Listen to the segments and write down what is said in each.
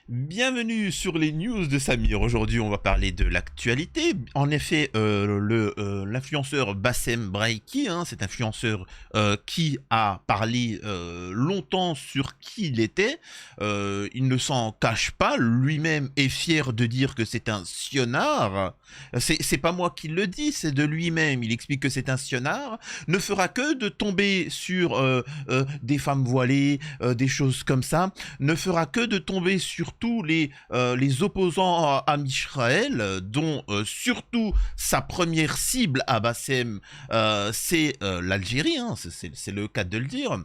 Bienvenue sur les news de Samir. Aujourd'hui, on va parler de l'actualité. En effet, l'influenceur Bassem Braiki, cet influenceur qui a parlé longtemps sur qui il était, il ne s'en cache pas. Lui-même est fier de dire que c'est un sionnard. C'est pas moi qui le dis, c'est de lui-même. Il explique que c'est un sionnard. Ne fera que de tomber sur des femmes voilées, des choses comme ça. Ne fera que de tomber sur tous les opposants à Mishraël, dont surtout sa première cible à Bassem, c'est l'Algérie, c'est le cas de le dire.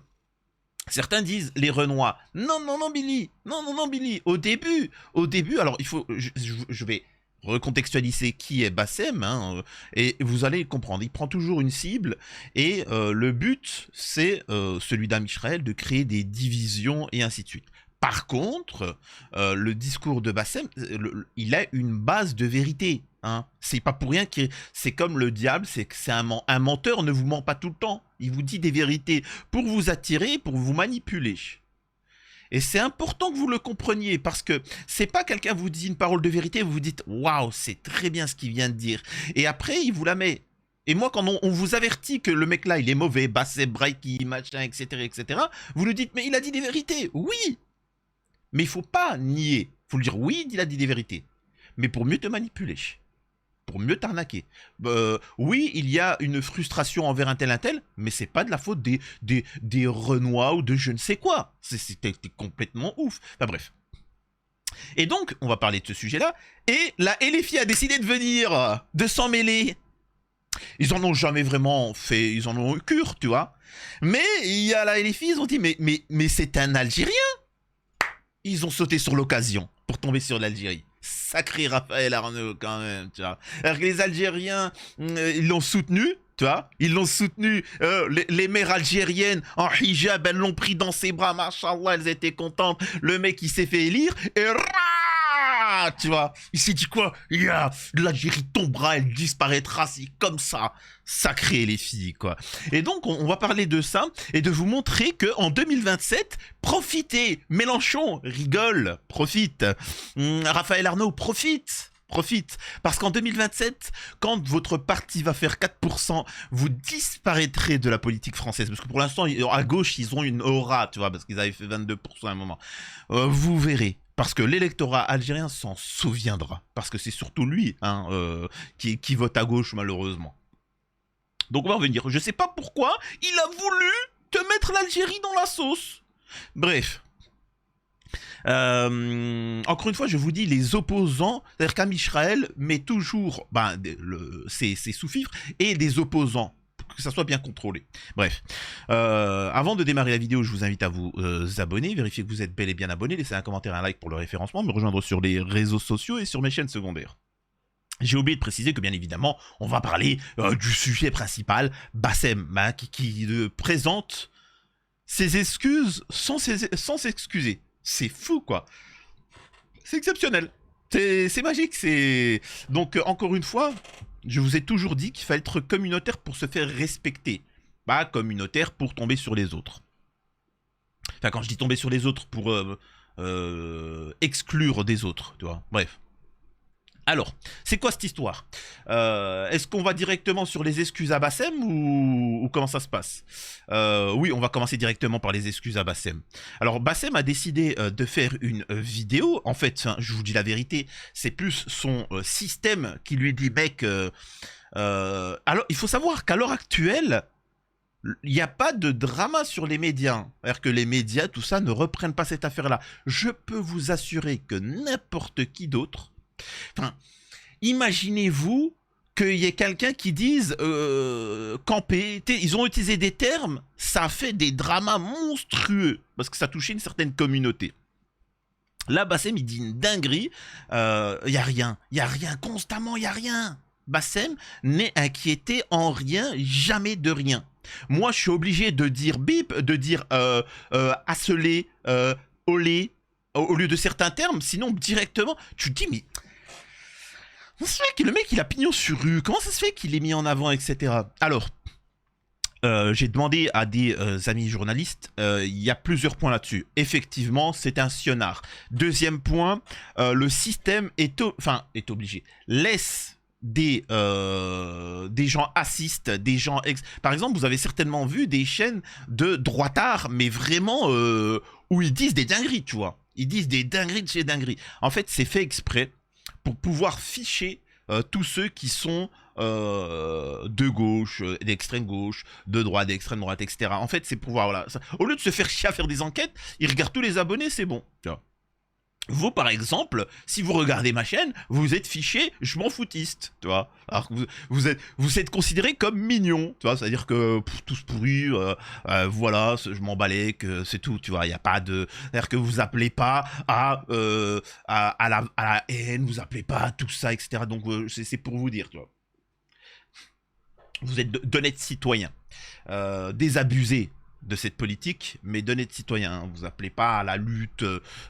Certains disent les Renois. Non, non, non, Billy. Non, non, non, Billy. Au début, alors il faut, je vais recontextualiser qui est Bassem, et vous allez comprendre. Il prend toujours une cible, et le but, c'est celui d'Amisraël, de créer des divisions, et ainsi de suite. Par contre, le discours de Bassem, il a une base de vérité. C'est pas pour rien que c'est comme le diable, c'est que un menteur ne vous ment pas tout le temps. Il vous dit des vérités pour vous attirer, pour vous manipuler. Et c'est important que vous le compreniez, parce que c'est pas quelqu'un vous dit une parole de vérité, vous vous dites waouh, c'est très bien ce qu'il vient de dire. Et après, il vous la met. Et moi, quand on vous avertit que le mec là, il est mauvais, Bassem Braiki, machin, etc., vous nous dites mais il a dit des vérités. Oui, mais il faut pas nier. Il faut lui dire oui, il a dit des vérités. Mais pour mieux te manipuler. Pour mieux t'arnaquer. Oui, il y a une frustration envers un tel, mais c'est pas de la faute des Renois ou de je ne sais quoi. C'était complètement ouf. Enfin bref. Et donc, on va parler de ce sujet-là. Et la LFI a décidé de venir, de s'en mêler. Ils en ont jamais vraiment fait, ils en ont eu cure, tu vois. Mais il y a la LFI, ils ont dit, mais c'est un Algérien. Ils ont sauté sur l'occasion pour tomber sur l'Algérie. Sacré Raphaël Arnaud quand même, tu vois. Alors que les Algériens, ils l'ont soutenu, tu vois. Ils l'ont soutenu. Les mères algériennes en hijab, elles l'ont pris dans ses bras, machallah, elles étaient contentes. Le mec, il s'est fait élire et tu vois, il s'est dit quoi? L'Algérie tombera, elle disparaîtra, c'est comme ça. Sacré les filles, quoi. Et donc, on va parler de ça et de vous montrer qu'en 2027, profitez. Mélenchon rigole, profite. Raphaël Arnaud profite. Parce qu'en 2027, quand votre parti va faire 4%, vous disparaîtrez de la politique française. Parce que pour l'instant, à gauche, ils ont une aura, tu vois, parce qu'ils avaient fait 22% à un moment. Vous verrez. Parce que l'électorat algérien s'en souviendra. Parce que c'est surtout lui qui vote à gauche, malheureusement. Donc on va revenir. Je sais pas pourquoi il a voulu te mettre l'Algérie dans la sauce. Bref. Encore une fois, je vous dis, les opposants, c'est-à-dire qu'Amisraël met toujours ses sous-fifres et des opposants, pour que ça soit bien contrôlé. Bref, avant de démarrer la vidéo, je vous invite à vous abonner, vérifier que vous êtes bel et bien abonné, laissez un commentaire, un like pour le référencement, me rejoindre sur les réseaux sociaux et sur mes chaînes secondaires. J'ai oublié de préciser que bien évidemment, on va parler du sujet principal, Bassem, qui présente ses excuses sans s'excuser. C'est fou, quoi. C'est exceptionnel. C'est magique. Donc, encore une fois, je vous ai toujours dit qu'il fallait être communautaire pour se faire respecter. Pas communautaire pour tomber sur les autres. Enfin, quand je dis tomber sur les autres, pour exclure des autres, tu vois. Bref. Alors, c'est quoi cette histoire? Est-ce qu'on va directement sur les excuses à Bassem ou comment ça se passe? Oui, on va commencer directement par les excuses à Bassem. Alors, Bassem a décidé de faire une vidéo. En fait, je vous dis la vérité, c'est plus son système qui lui dit, mec... alors, il faut savoir qu'à l'heure actuelle, il n'y a pas de drama sur les médias. C'est-à-dire que les médias, tout ça, ne reprennent pas cette affaire-là. Je peux vous assurer que n'importe qui d'autre... Enfin, imaginez-vous qu'il y ait quelqu'un qui dise camper. Ils ont utilisé des termes, ça a fait des dramas monstrueux parce que ça touchait une certaine communauté. Là, Bassem, il dit une dinguerie. Y a rien, constamment, y a rien. Bassem n'est inquiété en rien, jamais de rien. Moi, je suis obligé de dire bip, de dire asselé, olé, au lieu de certains termes, sinon directement, tu te dis mais... Comment ça se fait que le mec il a pignon sur rue? Comment ça se fait qu'il est mis en avant, etc. Alors, J'ai demandé à des amis journalistes, il y a plusieurs points là-dessus. Effectivement, c'est un sionnard. Deuxième point, le système est obligé. Laisse des gens assistent, des gens... Par exemple, vous avez certainement vu des chaînes de droitards, mais vraiment où ils disent des dingueries, tu vois. Ils disent des dingueries de chez dingueries. En fait, c'est fait exprès pour pouvoir ficher tous ceux qui sont de gauche, d'extrême gauche, de droite, d'extrême droite, etc. En fait, c'est pour voir, voilà. Au lieu de se faire chier à faire des enquêtes, ils regardent tous les abonnés, c'est bon. Tu vois. Vous, par exemple, si vous regardez ma chaîne, vous êtes fiché je m'en foutiste, tu vois. Alors que vous êtes considéré comme mignon, tu vois. C'est-à-dire que tous pourris, voilà, je m'en balais, que c'est tout, tu vois. Il n'y a pas de... C'est-à-dire que vous appelez pas à la haine, vous appelez pas à tout ça, etc. Donc, c'est pour vous dire, tu vois. Vous êtes d'honnêtes citoyens, désabusés de cette politique, mais d'honnêtes citoyens. Vous appelez pas à la lutte,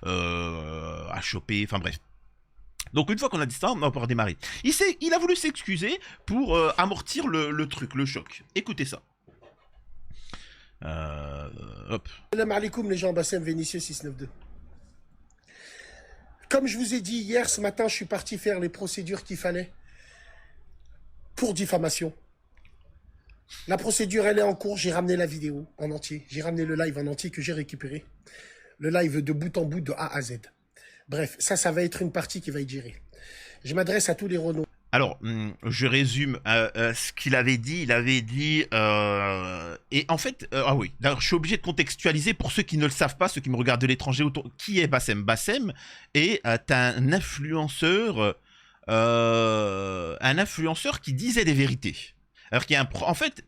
à choper, enfin bref. Donc une fois qu'on a dit ça, on va pouvoir démarrer. Il a voulu s'excuser pour amortir le truc, le choc. Écoutez ça. Hop. Salam alaikum les gens, Bassem Vénitieux 692. Comme je vous ai dit hier, ce matin, je suis parti faire les procédures qu'il fallait pour diffamation. La procédure, elle est en cours. J'ai ramené la vidéo en entier. J'ai ramené le live en entier que j'ai récupéré. Le live de bout en bout, de A à Z. Bref, ça va être une partie qui va être gérée. Je m'adresse à tous les Renault. Alors, je résume ce qu'il avait dit. Il avait dit... et en fait... ah oui, d'ailleurs, je suis obligé de contextualiser pour ceux qui ne le savent pas, ceux qui me regardent de l'étranger autour. Qui est Bassem? Bassem est un influenceur... un influenceur qui disait des vérités. Alors qu'il y a en fait,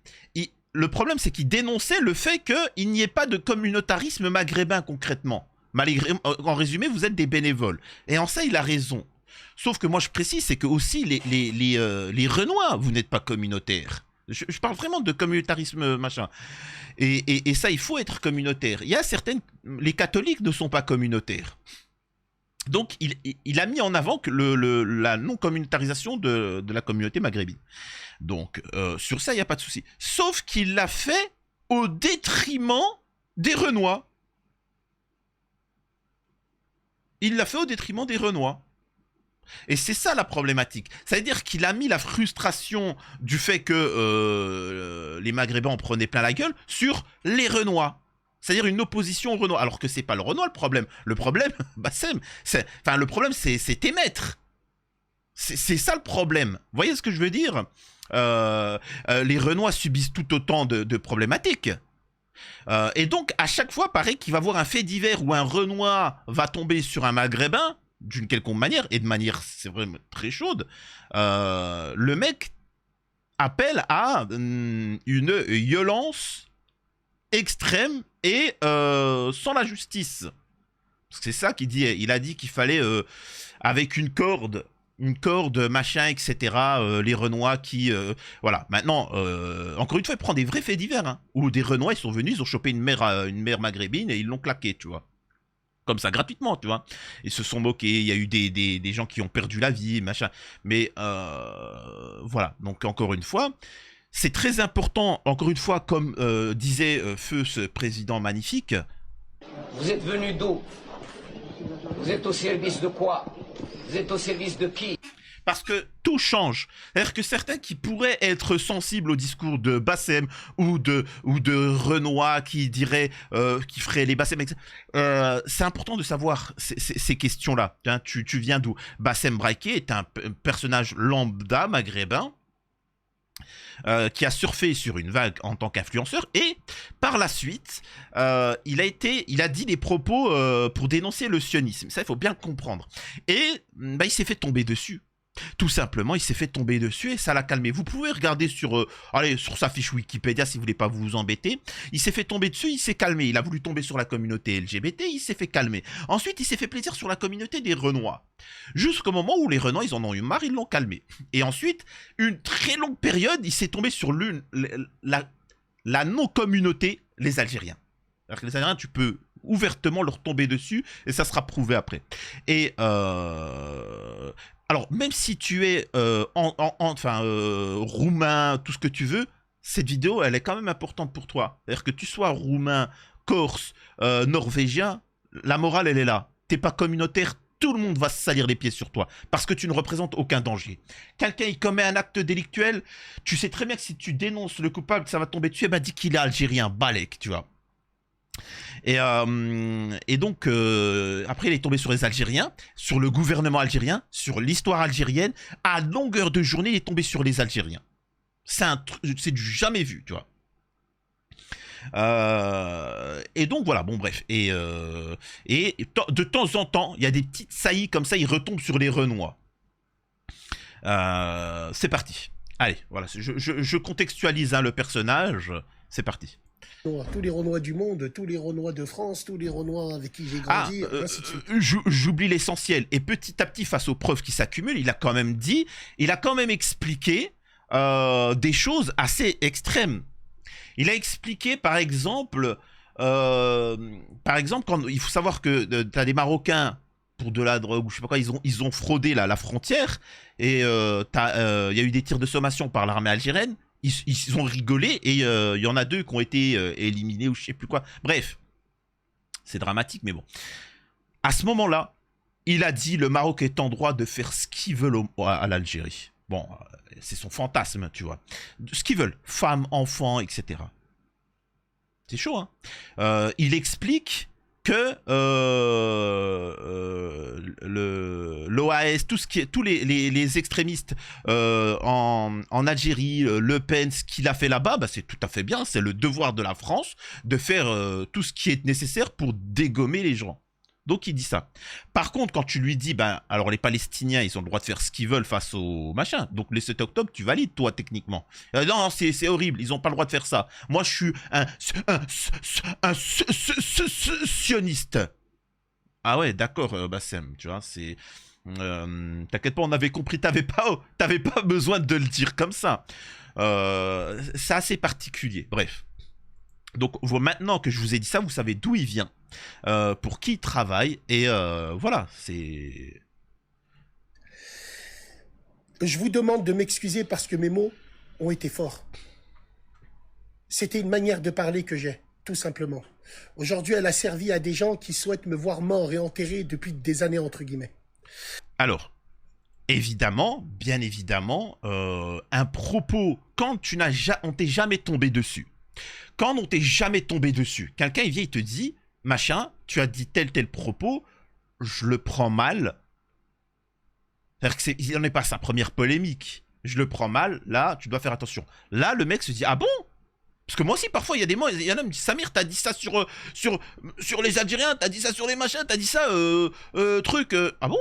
le problème c'est qu'il dénonçait le fait qu'il n'y ait pas de communautarisme maghrébin concrètement. En résumé, vous êtes des bénévoles. Et en ça, il a raison. Sauf que moi je précise, c'est que aussi les Renois, vous n'êtes pas communautaires. Je parle vraiment de communautarisme machin. Et ça, il faut être communautaire. Il y a certaines... Les catholiques ne sont pas communautaires. Donc, il a mis en avant que la non-communautarisation de la communauté maghrébine. Donc, sur ça, il n'y a pas de souci. Sauf qu'il l'a fait au détriment des Renois. Il l'a fait au détriment des Renois. Et c'est ça la problématique. C'est-à-dire qu'il a mis la frustration du fait que les Maghrébins en prenaient plein la gueule sur les Renois. C'est-à-dire une opposition au Renoir. Alors que c'est pas le Renoir le problème. Le problème, Bassem, le problème c'est tes maîtres. C'est ça le problème. Vous voyez ce que je veux dire? Les Renois subissent tout autant de problématiques. Et donc, à chaque fois, pareil qu'il va voir un fait divers où un Renoir va tomber sur un Maghrébin, d'une quelconque manière, et de manière, c'est vraiment très chaude, le mec appelle à une violence extrême et sans la justice. Parce que c'est ça qu'il dit. Il a dit qu'il fallait, avec une corde, machin, etc., les Renois qui... voilà, maintenant, encore une fois, il prend des vrais faits divers, hein, où des Renois, ils sont venus, ils ont chopé une mère maghrébine et ils l'ont claqué, tu vois. Comme ça, gratuitement, tu vois. Ils se sont moqués, il y a eu des gens qui ont perdu la vie, machin. Mais, voilà, donc encore une fois... C'est très important, encore une fois, comme disait Feu, ce président magnifique. Vous êtes venu d'où? Vous êtes au service de quoi? Vous êtes au service de qui? Parce que tout change. C'est-à-dire que certains qui pourraient être sensibles au discours de Bassem ou de Renoir qui dirait, qui ferait les Bassem, c'est important de savoir ces questions-là. Hein, tu viens d'où? Bassem Braïké est un personnage lambda maghrébin. Qui a surfé sur une vague en tant qu'influenceur et par la suite il a dit des propos pour dénoncer le sionisme. Ça, il faut bien le comprendre. Et il s'est fait tomber dessus. Tout simplement, il s'est fait tomber dessus et ça l'a calmé. Vous pouvez regarder sur sa fiche Wikipédia si vous voulez pas vous embêter. Il s'est fait tomber dessus, il s'est calmé. Il a voulu tomber sur la communauté LGBT, il s'est fait calmer. Ensuite, il s'est fait plaisir sur la communauté des Renois. Jusqu'au moment où les Renois, ils en ont eu marre, ils l'ont calmé. Et ensuite, une très longue période, il s'est tombé sur la non-communauté, les Algériens. Alors que les Algériens, tu peux ouvertement leur tomber dessus et ça sera prouvé après. Et alors, même si tu es roumain, tout ce que tu veux, cette vidéo, elle est quand même importante pour toi. C'est-à-dire que tu sois roumain, corse, norvégien, la morale, elle est là. T'es pas communautaire, tout le monde va se salir les pieds sur toi parce que tu ne représentes aucun danger. Quelqu'un, il commet un acte délictuel, tu sais très bien que si tu dénonces le coupable, ça va tomber dessus, bah dis qu'il est algérien, balèque, tu vois. Et donc, après, il est tombé sur les Algériens, sur le gouvernement algérien, sur l'histoire algérienne. À longueur de journée, il est tombé sur les Algériens. C'est du jamais vu, tu vois. Et donc voilà, bon bref. Et de temps en temps, il y a des petites saillies comme ça, il retombe sur les Renois. C'est parti. Allez, voilà, je contextualise hein, le personnage. C'est parti. Tous les Renois du monde, tous les Renois de France, tous les Renois avec qui j'ai grandi, ainsi de suite. J'oublie l'essentiel. Et petit à petit, face aux preuves qui s'accumulent, il a quand même dit, il a quand même expliqué des choses assez extrêmes. Il a expliqué, par exemple, quand il faut savoir que tu as des Marocains pour de la drogue ou je sais pas quoi, ils ont fraudé la frontière et il y a eu des tirs de sommation par l'armée algérienne. Ils ont rigolé et il y en a 2 qui ont été éliminés ou je sais plus quoi. Bref, c'est dramatique, mais bon. À ce moment-là, il a dit le Maroc est en droit de faire ce qu'il veut à l'Algérie. Bon, c'est son fantasme, tu vois. Ce qu'ils veulent, femmes, enfants, etc. C'est chaud, hein. Il explique que l'OAS, tous les extrémistes en Algérie, Le Pen, ce qu'il a fait là-bas, bah, c'est tout à fait bien. C'est le devoir de la France de faire tout ce qui est nécessaire pour dégommer les gens. Donc il dit ça. Par contre, quand tu lui dis, ben, alors les Palestiniens, ils ont le droit de faire ce qu'ils veulent face au machin. Donc le 7 octobre, tu valides, toi, techniquement. Non, c'est horrible, ils n'ont pas le droit de faire ça. Moi, je suis un sioniste. Ah ouais, d'accord, Bassem, tu vois, c'est... T'inquiète pas, on avait compris, t'avais pas besoin de le dire comme ça. C'est assez particulier, bref. Donc maintenant que je vous ai dit ça, vous savez d'où il vient, pour qui il travaille, et voilà, c'est... Je vous demande de m'excuser parce que mes mots ont été forts. C'était une manière de parler que j'ai, tout simplement. Aujourd'hui, elle a servi à des gens qui souhaitent me voir mort et enterré depuis des années, entre guillemets. Alors, évidemment, bien évidemment, un propos, quand on t'est jamais tombé dessus, quand on t'est jamais tombé dessus, quelqu'un il vient, il te dit, machin, tu as dit tel propos, je le prends mal. C'est-à-dire qu'il n'en est pas sa première polémique. Je le prends mal, là, tu dois faire attention. Là, le mec se dit, ah bon? Parce que moi aussi, parfois, il y a des mots, il y en a qui me disent, Samir, t'as dit ça sur les Algériens, t'as dit ça sur les machins, t'as dit ça, truc, ah bon?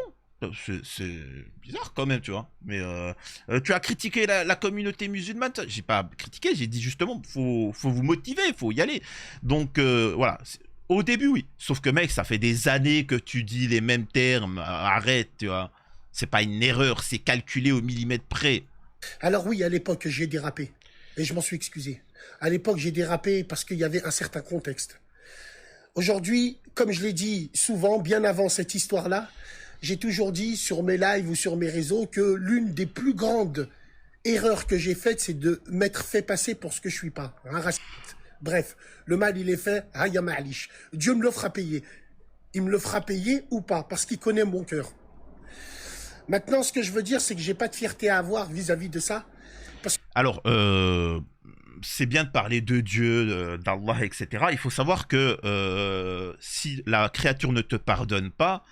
C'est bizarre quand même, tu vois. Mais tu as critiqué la communauté musulmane. J'ai pas critiqué, j'ai dit justement, faut vous motiver, faut y aller. Donc voilà. Au début, oui. Sauf que mec, ça fait des années que tu dis les mêmes termes. Arrête, tu vois. C'est pas une erreur, c'est calculé au millimètre près. Alors oui, à l'époque, j'ai dérapé. Et je m'en suis excusé. À l'époque, j'ai dérapé parce qu'il y avait un certain contexte. Aujourd'hui, comme je l'ai dit souvent, bien avant cette histoire-là, j'ai toujours dit sur mes lives ou sur mes réseaux que l'une des plus grandes erreurs que j'ai faites, c'est de m'être fait passer pour ce que je suis pas, un raciste. Bref, le mal il est fait, Haya Ma'alish. Dieu me le fera payer. Il me le fera payer ou pas, parce qu'il connaît mon cœur. Maintenant, ce que je veux dire, c'est que j'ai pas de fierté à avoir vis-à-vis de ça. Alors, c'est bien de parler de Dieu, d'Allah, etc. Il faut savoir que si la créature ne te pardonne pas,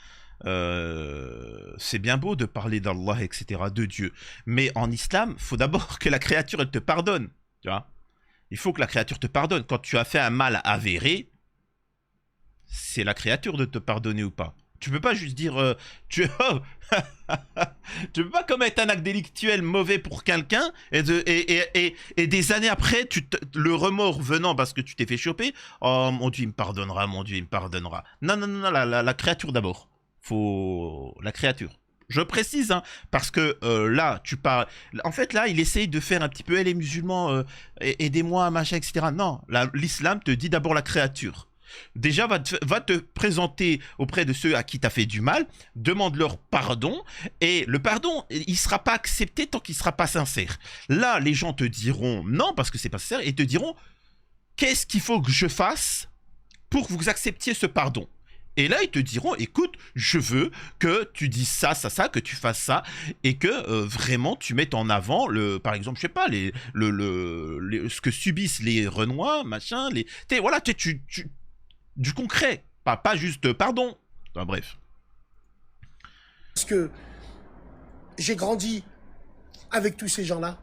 c'est bien beau de parler d'Allah, etc., de Dieu. Mais en islam, il faut d'abord que la créature, elle te pardonne. Tu vois, il faut que la créature te pardonne. Quand tu as fait un mal avéré, c'est la créature de te pardonner ou pas. Tu peux pas juste dire... tu peux pas commettre un acte délictuel mauvais pour quelqu'un et des années après, le remords venant parce que tu t'es fait choper, oh mon Dieu, il me pardonnera, mon Dieu, il me pardonnera. Non, la créature d'abord. Faut la créature. Je précise, hein, parce que là, tu parles... En fait, là, il essaye de faire un petit peu, les musulmans, aidez-moi, machin, etc. Non, l'islam te dit d'abord la créature. Déjà, va te présenter auprès de ceux à qui t'as fait du mal, demande-leur pardon, et le pardon, il sera pas accepté tant qu'il sera pas sincère. Là, les gens te diront non, parce que c'est pas sincère, et te diront, qu'est-ce qu'il faut que je fasse pour que vous acceptiez ce pardon? Et là, ils te diront, écoute, je veux que tu dises ça, ça, ça, que tu fasses ça, et que vraiment tu mettes en avant, par exemple, je sais pas, ce que subissent les Renois, machin, voilà, du concret, pas juste pardon. Enfin, bref. Parce que j'ai grandi avec tous ces gens-là.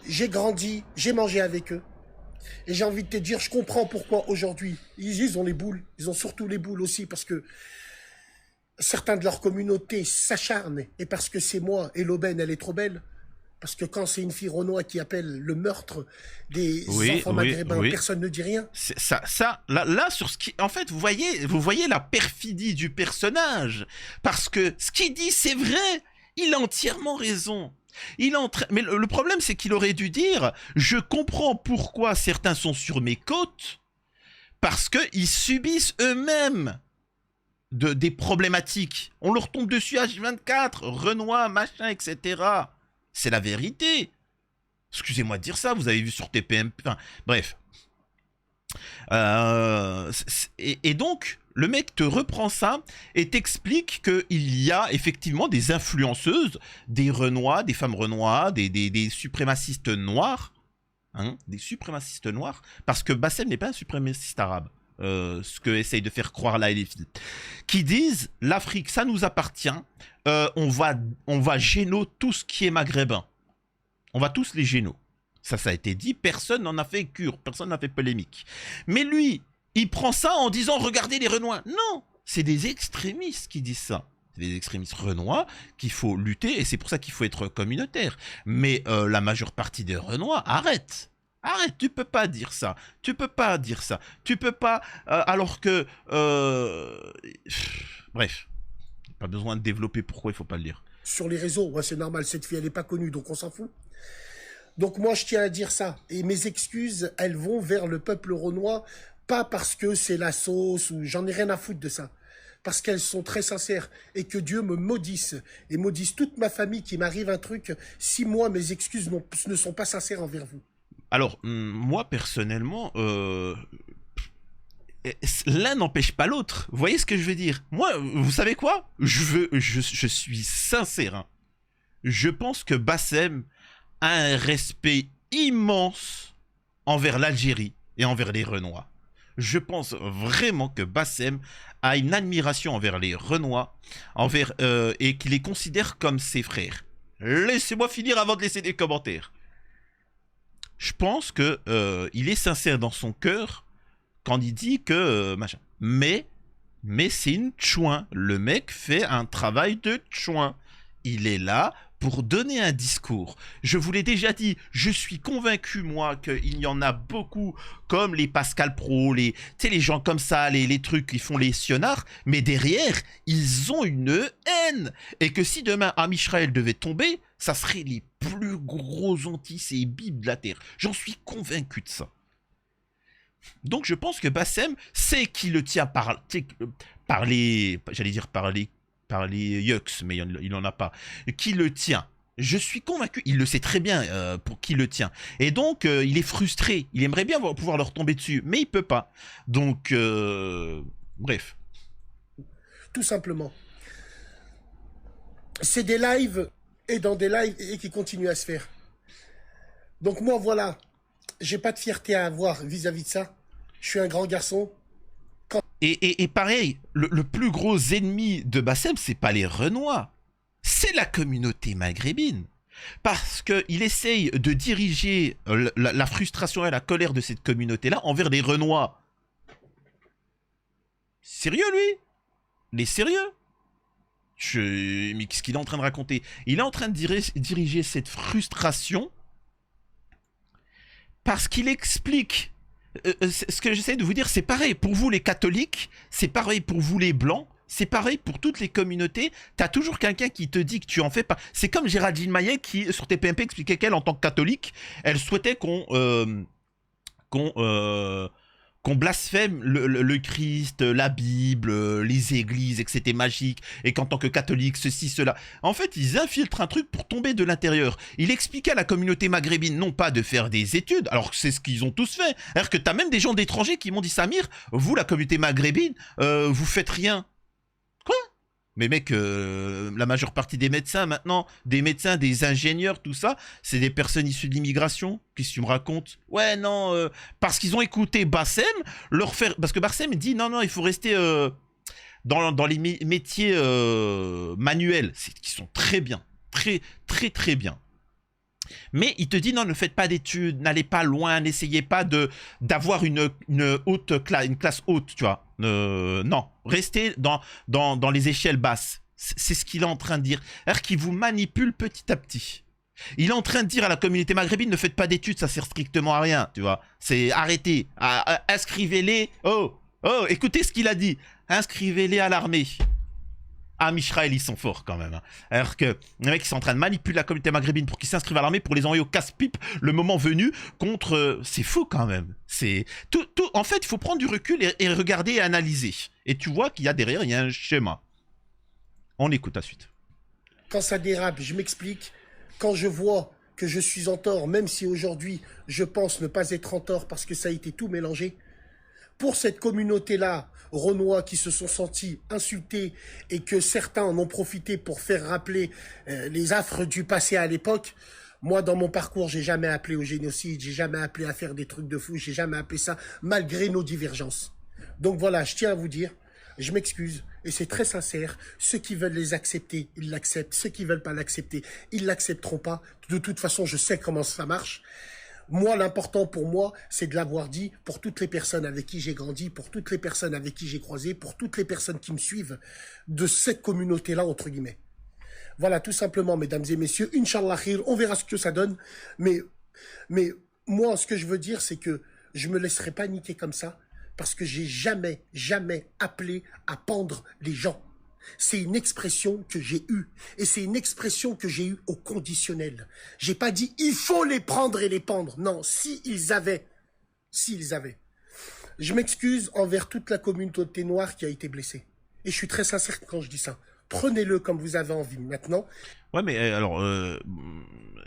J'ai grandi, j'ai mangé avec eux. Et j'ai envie de te dire, je comprends pourquoi aujourd'hui, ils ont les boules. Ils ont surtout les boules aussi parce que certains de leur communauté s'acharnent. Et parce que c'est moi et l'aubaine, elle est trop belle. Parce que quand c'est une fille Renoir qui appelle le meurtre des enfants maghrébins, personne ne dit rien. Là, sur ce qui, en fait, vous voyez la perfidie du personnage, parce que ce qu'il dit, c'est vrai, il a entièrement raison. Mais le problème, c'est qu'il aurait dû dire, je comprends pourquoi certains sont sur mes côtes, parce que ils subissent eux-mêmes des problématiques. On leur tombe dessus H24, Renoir, machin, etc. C'est la vérité. Excusez-moi de dire ça, vous avez vu sur TPMP. Enfin, bref. Et donc, le mec te reprend ça et t'explique qu'il y a effectivement des influenceuses, des Renois, des femmes Renois, des suprémacistes noirs. Hein, des suprémacistes noirs. Parce que Bassem n'est pas un suprémaciste arabe. Ce que essayent de faire croire là les filles. Qui disent, l'Afrique, ça nous appartient. On va géno tout ce qui est maghrébin. On va tous les géno. Ça a été dit, personne n'en a fait cure, personne n'a fait polémique. Mais lui, il prend ça en disant, regardez les Renois. Non, c'est des extrémistes qui disent ça. C'est des extrémistes Renois qu'il faut lutter et c'est pour ça qu'il faut être communautaire. Mais la majeure partie des Renois, arrête. Arrête, tu peux pas dire ça. Tu peux pas dire ça. Tu peux pas, alors que... bref, pas besoin de développer pourquoi il faut pas le dire. Sur les réseaux, ouais, c'est normal, cette fille, elle est pas connue, donc on s'en fout. Donc moi, je tiens à dire ça. Et mes excuses, elles vont vers le peuple renois, pas parce que c'est la sauce, ou j'en ai rien à foutre de ça. Parce qu'elles sont très sincères. Et que Dieu me maudisse. Et maudisse toute ma famille qui m'arrive un truc, si moi, mes excuses ne sont pas sincères envers vous. Alors, moi, personnellement, l'un n'empêche pas l'autre. Vous voyez ce que je veux dire? Moi, vous savez quoi? Je suis sincère. Hein. Je pense que Bassem a un respect immense envers l'Algérie et envers les Renois. Je pense vraiment que Bassem a une admiration envers les Renois et qu'il les considère comme ses frères. Laissez-moi finir avant de laisser des commentaires. Je pense que il est sincère dans son cœur quand il dit que machin. Mais c'est une tchouin. Le mec fait un travail de tchouin. Il est là pour donner un discours. Je vous l'ai déjà dit, je suis convaincu, moi, qu'il y en a beaucoup, comme les Pascal Pro, les gens comme ça, les trucs qui font les sionards, mais derrière, ils ont une haine. Et que si demain, Amisraël devait tomber, ça serait les plus gros antisémites de la Terre. J'en suis convaincu de ça. Donc je pense que Bassem sait qui le tient par les... J'allais dire par les yucks, mais il n'en a pas. Qui le tient? Je suis convaincu, il le sait très bien pour qui le tient. Et donc, il est frustré. Il aimerait bien pouvoir leur tomber dessus, mais il peut pas. Donc, bref. Tout simplement. C'est des lives et dans des lives et qui continuent à se faire. Donc moi, voilà, j'ai pas de fierté à avoir vis-à-vis de ça. Je suis un grand garçon. Et pareil, le plus gros ennemi de Bassem, c'est pas les Renois, c'est la communauté maghrébine. Parce qu'il essaye de diriger la frustration et la colère de cette communauté-là envers les Renois. Sérieux, lui? Il est sérieux? Mais qu'est-ce qu'il est en train de raconter? Il est en train de diriger cette frustration parce qu'il explique... ce que j'essaie de vous dire, c'est pareil pour vous les catholiques, c'est pareil pour vous les blancs, c'est pareil pour toutes les communautés. T'as toujours quelqu'un qui te dit que tu en fais pas. C'est comme Géraldine Maillet qui, sur TPMP, expliquait qu'elle, en tant que catholique, elle souhaitait qu'on qu'on blasphème le Christ, la Bible, les églises, et que c'était magique, et qu'en tant que catholique, ceci, cela. En fait, ils infiltrent un truc pour tomber de l'intérieur. Il expliquait à la communauté maghrébine, non pas de faire des études, alors que c'est ce qu'ils ont tous fait. C'est-à-dire que t'as même des gens d'étrangers qui m'ont dit, Samir, vous, la communauté maghrébine, vous faites rien. Quoi? Mais mec, la majeure partie des médecins maintenant, des médecins, des ingénieurs, tout ça, c'est des personnes issues de l'immigration. Qu'est-ce que tu me racontes? Ouais, non, parce qu'ils ont écouté Bassem, leur faire... Parce que Bassem dit, non, il faut rester dans les métiers manuels, qui sont très bien, très bien. Mais il te dit, non, ne faites pas d'études, n'allez pas loin, n'essayez pas d'avoir une classe haute, tu vois. Non, restez dans les échelles basses. C'est ce qu'il est en train de dire. C'est-à-dire qu'il vous manipule petit à petit. Il est en train de dire à la communauté maghrébine, ne faites pas d'études, ça sert strictement à rien, tu vois. C'est arrêtez, inscrivez-les. Oh, écoutez ce qu'il a dit. Inscrivez-les à l'armée. Ah, Mishraël, ils sont forts quand même. Hein. Alors que les mecs, ils sont en train de manipuler la communauté maghrébine pour qu'ils s'inscrivent à l'armée, pour les envoyer au casse-pipe le moment venu contre... C'est fou quand même. C'est tout. En fait, il faut prendre du recul et regarder et analyser. Et tu vois qu'il y a derrière, il y a un schéma. On écoute la suite. Quand ça dérape, je m'explique. Quand je vois que je suis en tort, même si aujourd'hui, je pense ne pas être en tort parce que ça a été tout mélangé, pour cette communauté-là, Renois qui se sont sentis insultés et que certains en ont profité pour faire rappeler les affres du passé à l'époque, moi, dans mon parcours, j'ai jamais appelé au génocide, j'ai jamais appelé à faire des trucs de fou, j'ai jamais appelé ça, malgré nos divergences. Donc voilà, je tiens à vous dire, je m'excuse, et c'est très sincère, ceux qui veulent les accepter, ils l'acceptent, ceux qui veulent pas l'accepter, ils l'accepteront pas. De toute façon, je sais comment ça marche. Moi, l'important pour moi, c'est de l'avoir dit pour toutes les personnes avec qui j'ai grandi, pour toutes les personnes avec qui j'ai croisé, pour toutes les personnes qui me suivent de cette communauté-là, entre guillemets. Voilà, tout simplement, mesdames et messieurs, Inch'Allah khir, on verra ce que ça donne. Mais moi, ce que je veux dire, c'est que je me laisserai pas niquer comme ça, parce que j'ai jamais appelé à pendre les gens. C'est une expression que j'ai eue. Et c'est une expression que j'ai eue au conditionnel. J'ai pas dit, il faut les prendre et les pendre. Non, s'ils avaient. Je m'excuse envers toute la communauté noire qui a été blessée. Et je suis très sincère quand je dis ça. Prenez-le comme vous avez envie maintenant. Ouais, mais alors,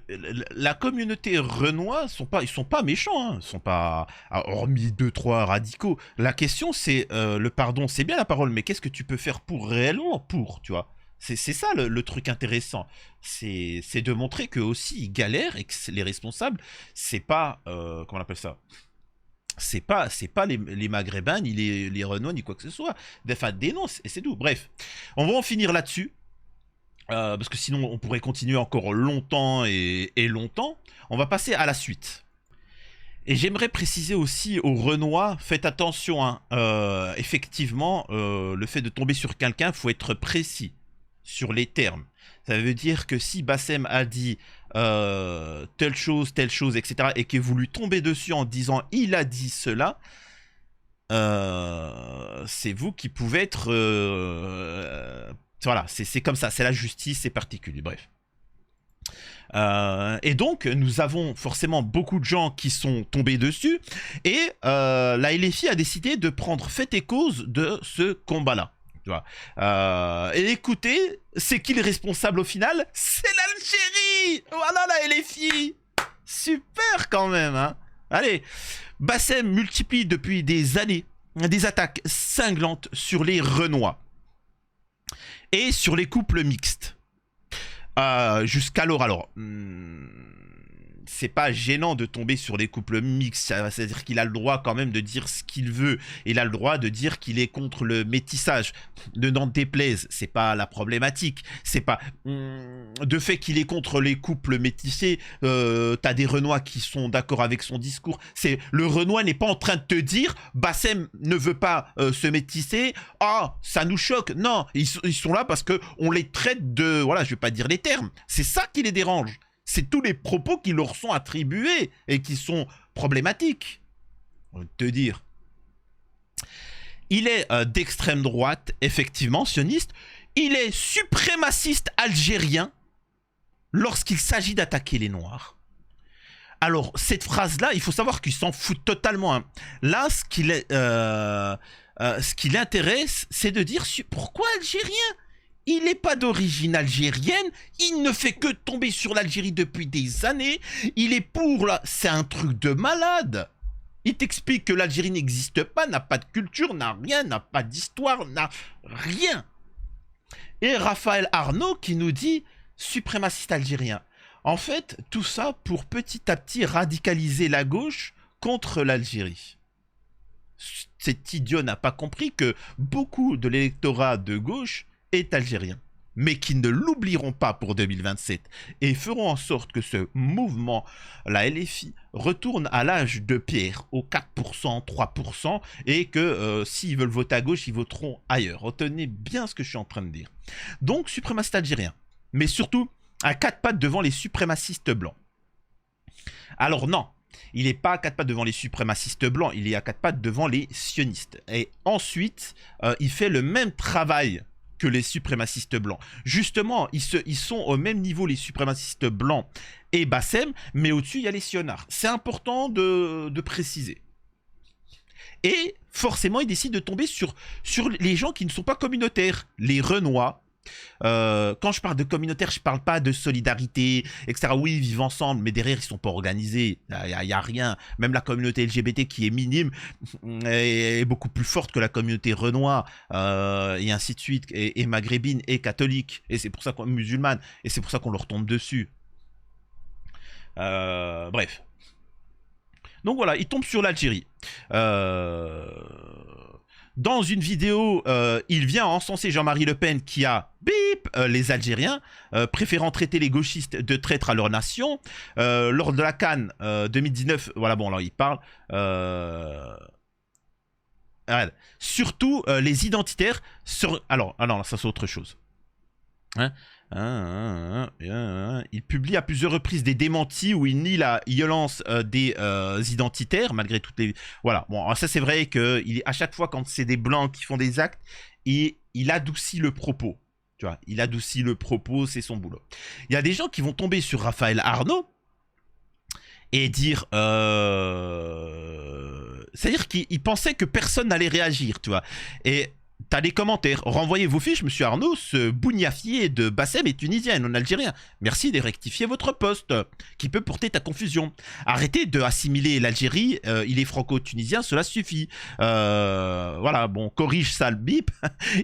la communauté renois, ils sont pas méchants, hein. Ils sont pas, hormis 2-3 radicaux. La question, c'est le pardon, c'est bien la parole, mais qu'est-ce que tu peux faire pour réellement pour, tu vois? C'est ça le truc intéressant. C'est de montrer qu'eux aussi ils galèrent et que les responsables, c'est pas, comment on appelle ça? C'est pas les Maghrébins, ni les Renois, ni quoi que ce soit. Enfin, dénonce, et c'est tout. Bref, on va en finir là-dessus. Parce que sinon, on pourrait continuer encore longtemps et longtemps. On va passer à la suite. Et j'aimerais préciser aussi aux Renois, faites attention, hein, effectivement, le fait de tomber sur quelqu'un, il faut être précis sur les termes. Ça veut dire que si Bassem a dit telle chose, etc., et que vous lui tombez dessus en disant « il a dit cela », c'est vous qui pouvez être... voilà, c'est comme ça, c'est la justice, c'est particulier, bref. Et donc, nous avons forcément beaucoup de gens qui sont tombés dessus, et la LFI a décidé de prendre fait et cause de ce combat-là. Tu vois. Et écoutez, c'est qui le responsable au final? C'est l'Algérie. Voilà la LFI. Super quand même, hein. Allez, Bassem multiplie depuis des années des attaques cinglantes sur les Renois et sur les couples mixtes. Jusqu'alors, alors, c'est pas gênant de tomber sur les couples mixtes, c'est-à-dire qu'il a le droit quand même de dire ce qu'il veut, il a le droit de dire qu'il est contre le métissage, ne n'en déplaise, c'est pas la problématique, c'est pas de fait qu'il est contre les couples métissés, t'as des Renois qui sont d'accord avec son discours, c'est le Renois n'est pas en train de te dire Bassem ne veut pas se métisser, ah ça nous choque, non, ils sont là parce que on les traite de, voilà, je vais pas dire les termes, c'est ça qui les dérange. C'est tous les propos qui leur sont attribués et qui sont problématiques. On va te dire. Il est d'extrême droite, effectivement, sioniste. Il est suprémaciste algérien lorsqu'il s'agit d'attaquer les Noirs. Alors, cette phrase-là, il faut savoir qu'il s'en fout totalement. Hein. Là, ce qui l'intéresse, c'est de dire pourquoi algérien? Il n'est pas d'origine algérienne, il ne fait que tomber sur l'Algérie depuis des années, il est pour là, c'est un truc de malade. Il t'explique que l'Algérie n'existe pas, n'a pas de culture, n'a rien, n'a pas d'histoire, n'a rien. Et Raphaël Arnaud qui nous dit suprémaciste algérien. En fait, tout ça pour petit à petit radicaliser la gauche contre l'Algérie. Cet idiot n'a pas compris que beaucoup de l'électorat de gauche est algérien, mais qui ne l'oublieront pas pour 2027 et feront en sorte que ce mouvement, la LFI, retourne à l'âge de pierre, aux 4%, 3%, et que s'ils veulent voter à gauche, ils voteront ailleurs. Retenez bien ce que je suis en train de dire. Donc, suprémaciste algérien, mais surtout à quatre pattes devant les suprémacistes blancs. Alors non, il n'est pas à quatre pattes devant les suprémacistes blancs, il est à quatre pattes devant les sionistes. Et ensuite, il fait le même travail que les suprémacistes blancs. Justement, ils sont au même niveau, les suprémacistes blancs et Bassem, mais au-dessus, il y a les sionards. C'est important de préciser. Et forcément, ils décident de tomber sur les gens qui ne sont pas communautaires, les Renois. Quand je parle de communautaire, je parle pas de solidarité, etc. Oui, ils vivent ensemble, mais derrière, ils sont pas organisés. Il y a rien. Même la communauté LGBT qui est minime est beaucoup plus forte que la communauté Renoir, et ainsi de suite, et maghrébine, et catholique, et c'est pour ça qu'on musulmane, et c'est pour ça qu'on leur tombe dessus. Bref. Donc voilà, ils tombent sur l'Algérie. Dans une vidéo, il vient encenser Jean-Marie Le Pen qui a bip les Algériens, préférant traiter les gauchistes de traîtres à leur nation. Lors de la Cannes 2019, voilà, bon, alors il parle. Surtout les identitaires. Alors, ça c'est autre chose. Hein? Il publie à plusieurs reprises des démentis où il nie la violence des identitaires malgré toutes les... Voilà, bon, ça c'est vrai que à chaque fois quand c'est des blancs qui font des actes, il adoucit le propos. Tu vois, il adoucit le propos, c'est son boulot. Il y a des gens qui vont tomber sur Raphaël Arnaud et dire... C'est-à-dire qu'ils pensaient que personne n'allait réagir, tu vois. Et... T'as les commentaires. Renvoyez vos fiches, monsieur Arnaud. Ce bougnafier de Bassem est tunisien et non algérien. Merci de rectifier votre poste, qui peut porter ta confusion. Arrêtez de assimiler l'Algérie. Il est franco-tunisien, cela suffit. Voilà, bon, corrige ça le bip.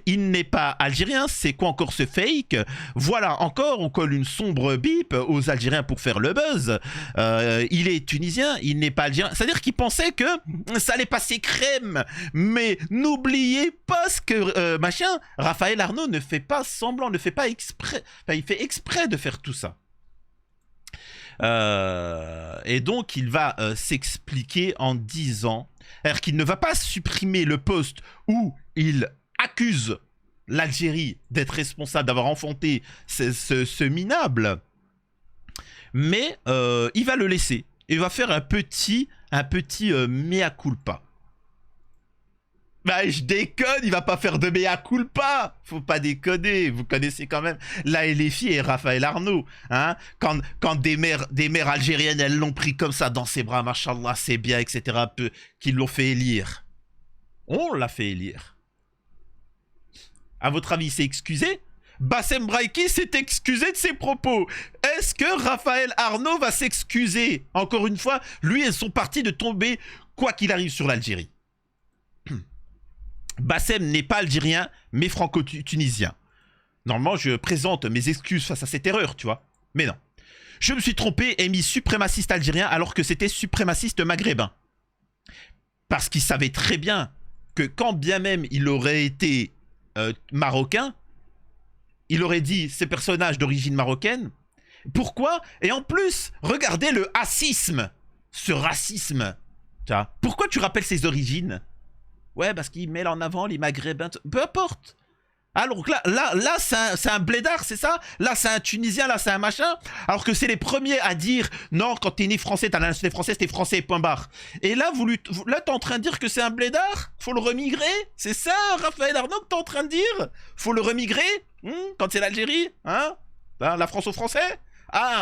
Il n'est pas algérien. C'est quoi encore ce fake? Voilà, encore, on colle une sombre bip aux Algériens pour faire le buzz. Il est tunisien, il n'est pas algérien. C'est-à-dire qu'il pensait que ça allait passer crème. Mais n'oubliez pas ce que Raphaël Arnaud ne fait pas semblant, ne fait pas exprès. Enfin, il fait exprès de faire tout ça. Et donc, il va s'expliquer en disant qu'il ne va pas supprimer le poste où il accuse l'Algérie d'être responsable, d'avoir enfanté ce minable, mais il va le laisser. Il va faire un petit mea culpa. Bah je déconne, il va pas faire de mea culpa. Faut pas déconner, vous connaissez quand même la LFI et Raphaël Arnaud. Hein, quand des mères algériennes, elles l'ont pris comme ça dans ses bras, machallah, c'est bien, etc. Qu'ils l'ont fait élire. On l'a fait élire. À votre avis, c'est excusé? Bassem Braïki s'est excusé de ses propos. Est-ce que Raphaël Arnaud va s'excuser? Encore une fois, lui et son parti de tomber quoi qu'il arrive sur l'Algérie. Bassem n'est pas algérien, mais franco-tunisien. Normalement, je présente mes excuses face à cette erreur, tu vois. Mais non. Je me suis trompé et mis suprémaciste algérien alors que c'était suprémaciste maghrébin. Parce qu'il savait très bien que quand bien même il aurait été marocain, il aurait dit ces personnages d'origine marocaine. Pourquoi? Et en plus, regardez le racisme. Ce racisme. Tu vois. Pourquoi tu rappelles ses origines? Ouais, parce qu'il met en avant les maghrébins. Peu importe. Alors là c'est un blédard, c'est ça? Là, c'est un Tunisien, là, c'est un machin. Alors que c'est les premiers à dire non, quand t'es né français, t'as la nationalité française, t'es français, point barre. Et là, là, t'es en train de dire que c'est un blédard? Faut le remigrer? C'est ça, Raphaël Arnaud, que t'es en train de dire? Faut le remigrer? Quand c'est l'Algérie? Hein? La France aux Français?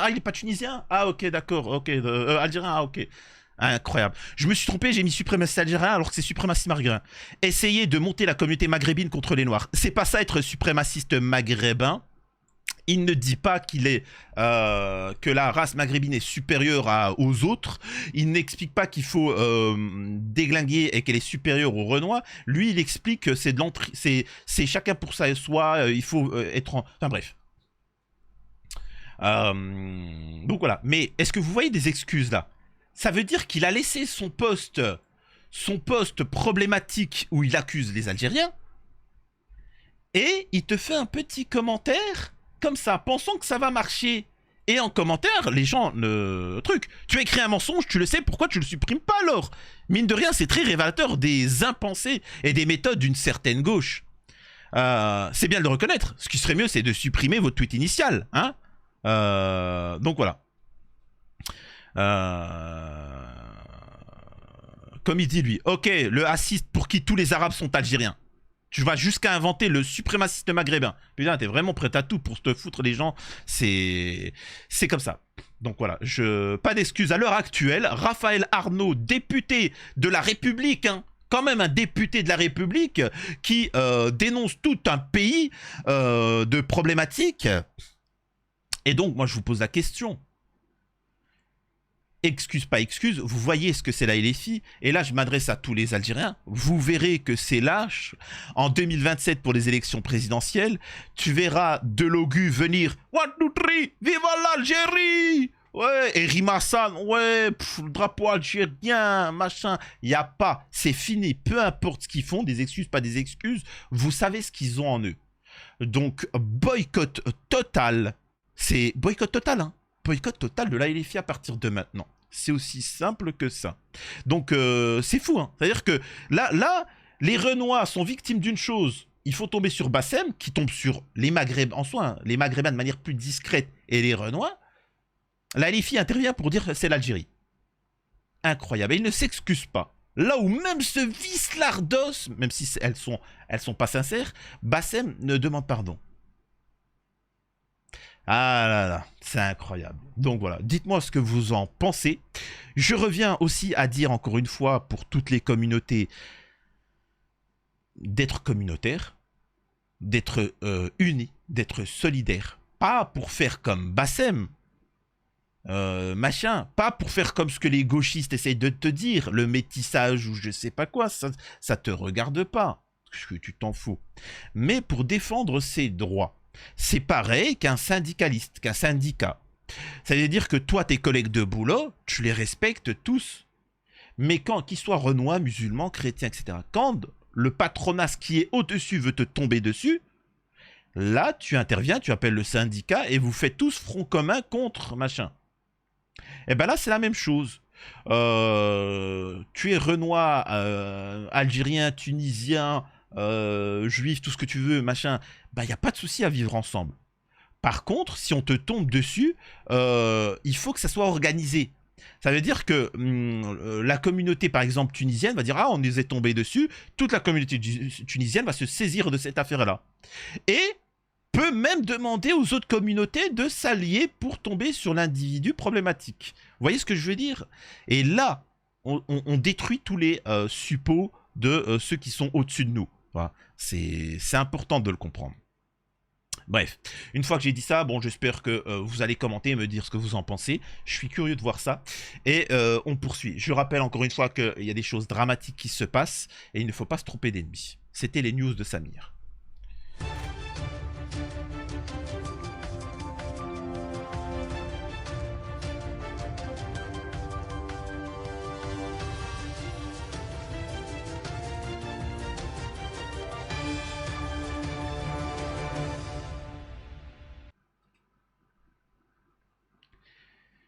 il est pas tunisien? Ah, ok, d'accord, ok, algérien, ah, ok. Incroyable. Je me suis trompé, j'ai mis suprémaciste algérien alors que c'est suprémaciste maghrébin. Essayez de monter la communauté maghrébine contre les Noirs. C'est pas ça être suprémaciste maghrébin. Il ne dit pas qu'il est que la race maghrébine est supérieure aux autres. Il n'explique pas qu'il faut déglinguer et qu'elle est supérieure aux Renois. Lui, il explique que c'est de l'entrée, c'est chacun pour ça et soi. Il faut être enfin bref. Donc voilà. Mais est-ce que vous voyez des excuses là? Ça veut dire qu'il a laissé son poste problématique où il accuse les Algériens et il te fait un petit commentaire comme ça, pensant que ça va marcher. Et en commentaire, les gens, tu as écrit un mensonge, tu le sais, pourquoi tu le supprimes pas alors? Mine de rien, c'est très révélateur des impensés et des méthodes d'une certaine gauche. C'est bien de le reconnaître. Ce qui serait mieux, c'est de supprimer votre tweet initial. Hein, donc voilà. Comme il dit lui, ok, le assiste pour qui tous les Arabes sont algériens. Tu vas jusqu'à inventer le suprémaciste maghrébin. Putain, t'es vraiment prêt à tout pour te foutre les gens. C'est comme ça. Donc voilà, pas d'excuses à l'heure actuelle. Raphaël Arnaud, député de la République, hein, quand même un député de la République qui dénonce tout un pays de problématiques. Et donc, moi, je vous pose la question. Excuse pas excuse, vous voyez ce que c'est la LFI, et là je m'adresse à tous les Algériens, vous verrez que c'est lâche. En 2027 pour les élections présidentielles, tu verras Delogu venir « One, two, three, viva l'Algérie !» Ouais, et Rimassan, ouais, le drapeau algérien, machin, il n'y a pas, c'est fini, peu importe ce qu'ils font, des excuses, pas des excuses, vous savez ce qu'ils ont en eux. Donc boycott total, c'est boycott total, hein. Boycott total de la LFI à partir de maintenant. C'est aussi simple que ça. Donc, c'est fou. Hein. C'est-à-dire que là, les Renois sont victimes d'une chose. Il faut tomber sur Bassem, qui tombe sur les Maghrébins, en soi, hein, les Maghrébins de manière plus discrète, et les Renois. La LFI intervient pour dire que c'est l'Algérie. Incroyable. Et il ne s'excuse pas. Là où même ce vice-lardos, même si elles sont pas sincères, Bassem ne demande pardon. Ah là là, c'est incroyable. Donc voilà, dites-moi ce que vous en pensez. Je reviens aussi à dire encore une fois pour toutes les communautés d'être communautaires, d'être unis, d'être solidaires. Pas pour faire comme Bassem, machin, pas pour faire comme ce que les gauchistes essayent de te dire, le métissage ou je sais pas quoi, ça te regarde pas, parce que tu t'en fous. Mais pour défendre ses droits. C'est pareil qu'un syndicaliste, qu'un syndicat. Ça veut dire que toi, tes collègues de boulot, tu les respectes tous. Mais qu'ils soient renois, musulmans, chrétiens, etc. Quand le patronat, ce qui est au-dessus, veut te tomber dessus, là, tu interviens, tu appelles le syndicat et vous faites tous front commun contre machin. Et bien là, c'est la même chose. Tu es renois, algérien, tunisien, juif, tout ce que tu veux, machin, bah il n'y a pas de souci à vivre ensemble. Par contre, si on te tombe dessus, il faut que ça soit organisé. Ça veut dire que la communauté, par exemple, tunisienne va dire « Ah, on nous est tombé dessus », toute la communauté tunisienne va se saisir de cette affaire-là. Et peut même demander aux autres communautés de s'allier pour tomber sur l'individu problématique. Vous voyez ce que je veux dire? Et là, on détruit tous les suppôts de ceux qui sont au-dessus de nous. Voilà. C'est important de le comprendre. Bref, une fois que j'ai dit ça, bon, j'espère que vous allez commenter et me dire ce que vous en pensez. Je suis curieux de voir ça. Et on poursuit. Je rappelle encore une fois qu'il y a des choses dramatiques qui se passent et il ne faut pas se tromper d'ennemis. C'était les news de Samir.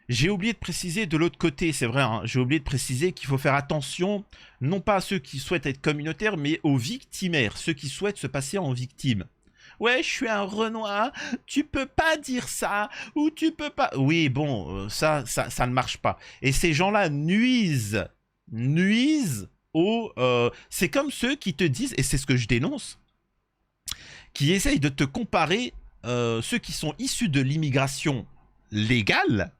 J'ai oublié de préciser de l'autre côté, c'est vrai, hein, j'ai oublié de préciser qu'il faut faire attention, non pas à ceux qui souhaitent être communautaires, mais aux victimaires, ceux qui souhaitent se passer en victime. Ouais, je suis un Renoir, tu peux pas dire ça, ou tu peux pas... Oui, bon, ça ne marche pas. Et ces gens-là nuisent aux... c'est comme ceux qui te disent, et c'est ce que je dénonce, qui essayent de te comparer ceux qui sont issus de l'immigration légale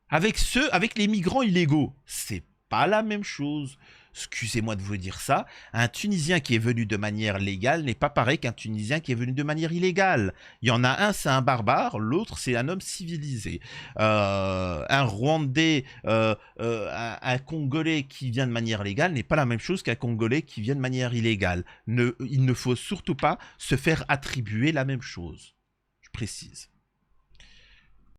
avec les migrants illégaux. C'est pas la même chose. Excusez-moi de vous dire ça. Un Tunisien qui est venu de manière légale n'est pas pareil qu'un Tunisien qui est venu de manière illégale. Il y en a un, c'est un barbare, l'autre, c'est un homme civilisé. Un Rwandais, un Congolais qui vient de manière légale n'est pas la même chose qu'un Congolais qui vient de manière illégale. Il ne faut surtout pas se faire attribuer la même chose. Je précise.